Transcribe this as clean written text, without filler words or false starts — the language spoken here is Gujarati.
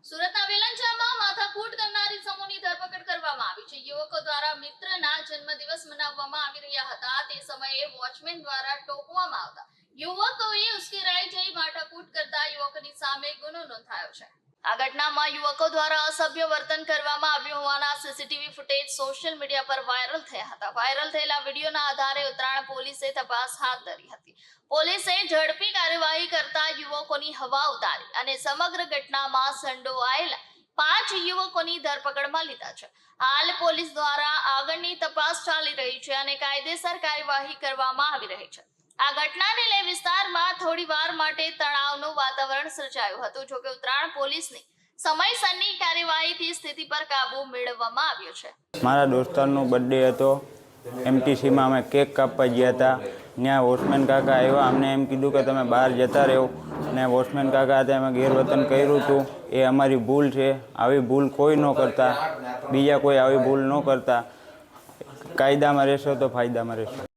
સુરતના વેલંજામાં માથાકૂટ કરનારી સમૂહની ધરપકડ કરવામાં આવી છે। યુવકો દ્વારા મિત્રના જન્મદિવસ મનાવવામાં આવી રહ્યા હતા। તે સમયે વોચમેન દ્વારા ટોકવામાં આવતા યુવકોએ ઉશ્કેરાઈ જઈ માથાકૂટ કરતા યુવકોની સામે ગુનો નોંધાયો છે। આ ઘટનામાં યુવકો દ્વારા અસભ્ય વર્તન કરવામાં આવ્યું હોવાના સીસીટીવી ફૂટેજ સોશિયલ મીડિયા પર વાયરલ થયા હતા। વાયરલ થયેલા વિડીયોના આધારે ઉત્તરાયણ પોલીસે તપાસ હાથ ધરી હતી। પોલીસે ઝડપી કાર્યવાહી કરતા યુવકોની હવા ઉતારી અને સમગ્ર ઘટનામાં સંડોવાયેલા 5 યુવકોની ધરપકડમાં લીધા છે। હાલ પોલીસ દ્વારા આગળની તપાસ ચાલી રહી છે અને કાયદેસર કાર્યવાહી કરવામાં આવી રહી છે। આ ઘટનાને લઈ વિસ્તારમાં થોડીવાર માટે તણાવનું વાતાવરણ સર્જાયું હતું। જોકે ઉત્તરાયણ પોલીસની સમયસરની કાર્યવાહીથી સ્થિતિ પર કાબુ મેળવવામાં આવ્યો છે। મારા દોસ્તારનો બર્થડે હતો। એમટીસીમાં અમે કેક કાપવા ગયા હતા। ત્યાં વોચમેન કાકા આવ્યા, અમને એમ કીધું કે તમે બહાર જતા રહો અને વોચમેન કાકા હતા અમે ગેરવર્તન કર્યું હતું। એ અમારી ભૂલ છે। આવી ભૂલ કોઈ ન કરતા, બીજા કોઈ આવી ભૂલ ન કરતા। કાયદામાં રહેશો તો ફાયદામાં રહેશો।